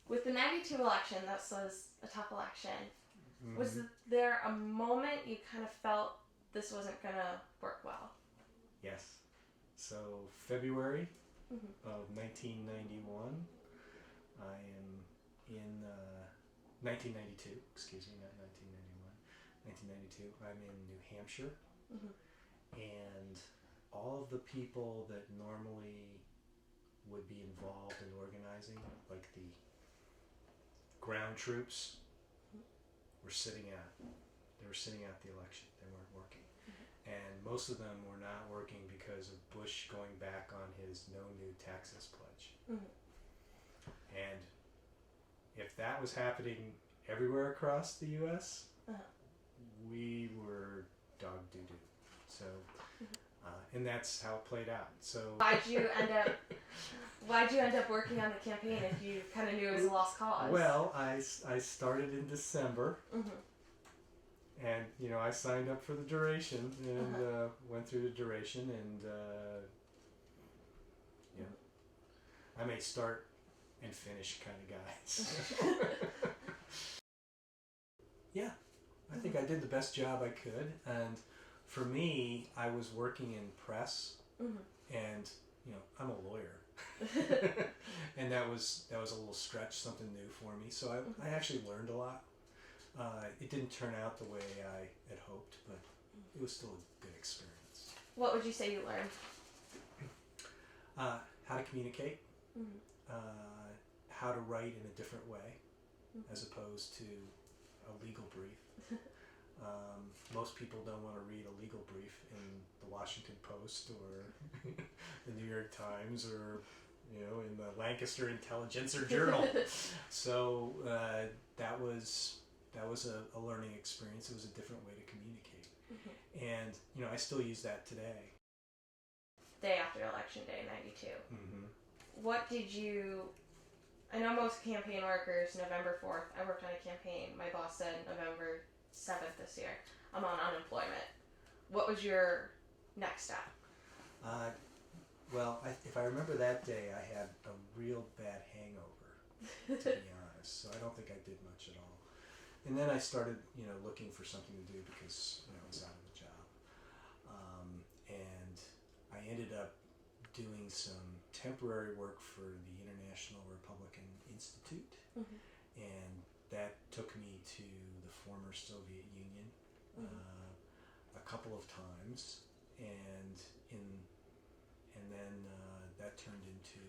With the 92 election, this was a tough election. Mm-hmm. Was there a moment you kind of felt this wasn't going to work well? Yes. So February Mm-hmm. of 1991, I am in 1992. Excuse me, not 1991. 1992. I'm in New Hampshire, Mm-hmm. and all of the people that normally would be involved in organizing, like the ground troops, were sitting out. They were sitting out the election. They weren't working. Mm-hmm. And most of them were not working because of Bush going back on his no new taxes pledge. Mm-hmm. And if that was happening everywhere across the U.S., Uh-huh. we were dog doo-doo. So, Mm-hmm. and that's how it played out. So Why'd you end up working on the campaign if you kind of knew it was a lost cause? Well, I started in December. Mm-hmm. And, I signed up for the duration and went through the duration and, I'm a start and finish kind of guy. So. Yeah, I think I did the best job I could. And for me, I was working in press and, I'm a lawyer. And that was a little stretch, something new for me. So I actually learned a lot. It didn't turn out the way I had hoped, but it was still a good experience. What would you say you learned? How to communicate, Mm-hmm. how to write in a different way, as opposed to a legal brief. Most people don't want to read a legal brief in the Washington Post or the New York Times or in the Lancaster Intelligencer Journal. So that was a learning experience. It was a different way to communicate. Mm-hmm. And, I still use that today. Day after Election Day, 92. Mm-hmm. What did you... I know most campaign workers, November 4th, I worked on a campaign. My boss said November 7th this year, I'm on unemployment. What was your next step? Well, if I remember that day, I had a real bad hangover, to be honest. So I don't think I did much at all. And then I started, looking for something to do because, I was out of a job. And I ended up doing some temporary work for the International Republican Institute. Mm-hmm. And that took me to the former Soviet Union a couple of times. And then that turned into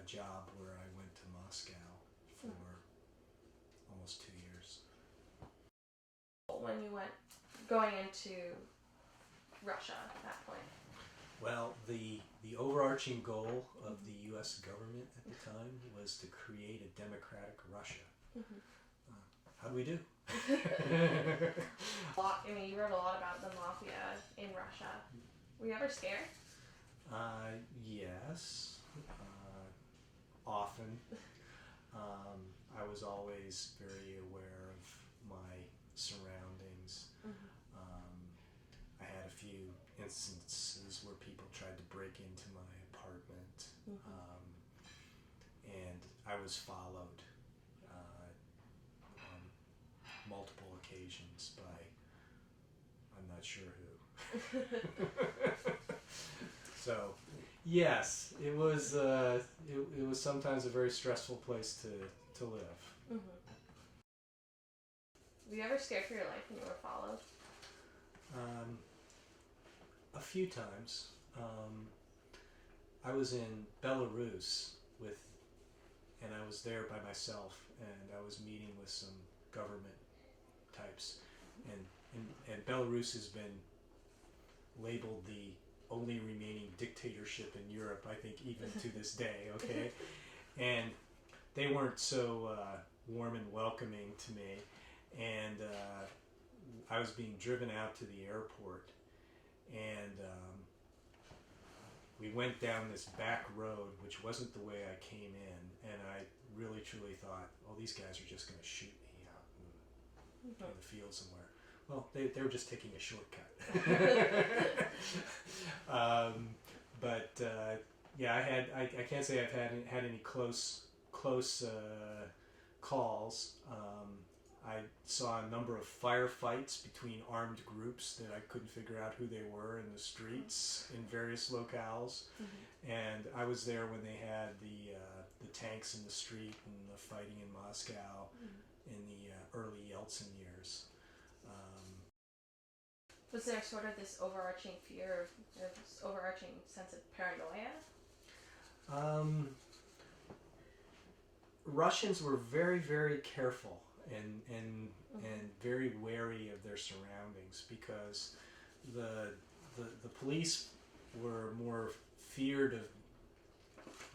a job where I went to Moscow for almost 2 years. When you went going into Russia at that point? Well, the overarching goal of the U.S. government at the time was to create a democratic Russia. Mm-hmm. How do we do? You wrote a lot about the mafia in Russia. Were you ever scared? Yes, often. I was always very aware of my surroundings. Mm-hmm. I had a few instances where people tried to break into my apartment, and I was followed on multiple occasions by I'm not sure who. So, yes, it was sometimes a very stressful place to live. Mm-hmm. Were you ever scared for your life when you were followed? A few times. I was in Belarus and I was there by myself, and I was meeting with some government types, and Belarus has been labeled the only remaining dictatorship in Europe, I think, even to this day, okay? And they weren't so warm and welcoming to me, and I was being driven out to the airport, and we went down this back road, which wasn't the way I came in, and I really truly thought, oh, these guys are just going to shoot me out in the field somewhere. Well, they were just taking a shortcut. But Yeah, I can't say I've had any close calls. I saw a number of firefights between armed groups that I couldn't figure out who they were in the streets in various locales. And I was there when they had the tanks in the street and the fighting in Moscow in the early Yeltsin years. Was there sort of this overarching fear or this overarching sense of paranoia? Russians were very, very careful and very wary of their surroundings because the police were more feared of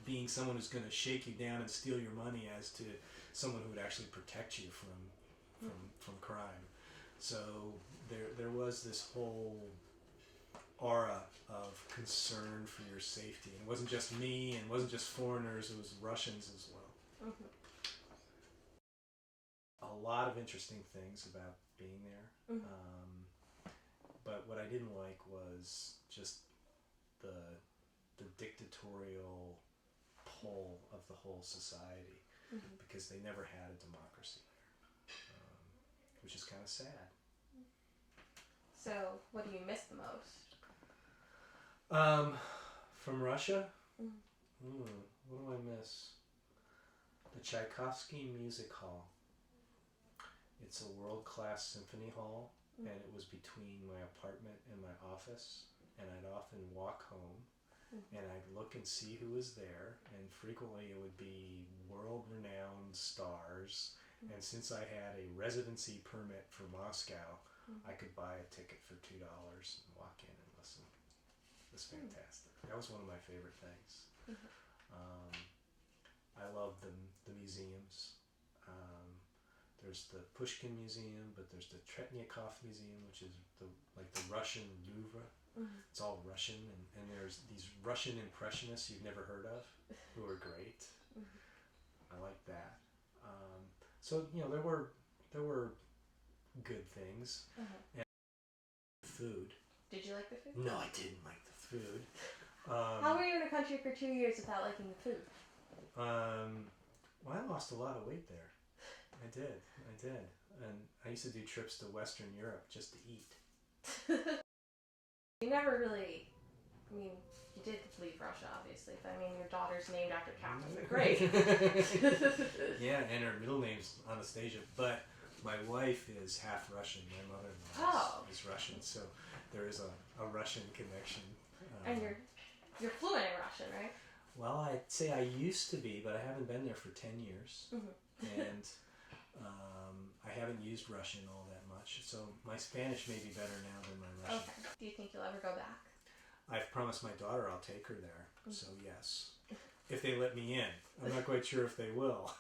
being someone who's going to shake you down and steal your money as to someone who would actually protect you from crime. So there was this whole aura of concern for your safety. And it wasn't just me, and it wasn't just foreigners, it was Russians as well. A lot of interesting things about being there. But what I didn't like was just the dictatorial pull of the whole society, because they never had a democracy there, which is kind of sad. So, what do you miss the most? From Russia? What do I miss? The Tchaikovsky Music Hall. It's a world-class symphony hall, and it was between my apartment and my office, and I'd often walk home, and I'd look and see who was there, and frequently it would be world-renowned stars, and since I had a residency permit for Moscow, I could buy a ticket for $2 and walk in and listen. It was fantastic. That was one of my favorite things. I love the museums. There's the Pushkin Museum, but there's the Tretniakov Museum, which is like the Russian Louvre. It's all Russian, and there's these Russian impressionists you've never heard of who are great. I like that. So there were good things. And food. Did you like the food? No, I didn't like the food. How were you in a country for 2 years without liking the food? Well, I lost a lot of weight there. I did. And I used to do trips to Western Europe just to eat. You never really, you did leave Russia, obviously, but your daughter's named after Catherine the Great. Yeah, and her middle name's Anastasia, but my wife is half Russian. My mother-in-law is Russian, so there is a Russian connection. And you're fluent in Russian, right? Well, I'd say I used to be, but I haven't been there for 10 years. And I haven't used Russian all that much, so my Spanish may be better now than my Russian. Okay. Do you think you'll ever go back? I've promised my daughter I'll take her there, so yes. If they let me in. I'm not quite sure if they will.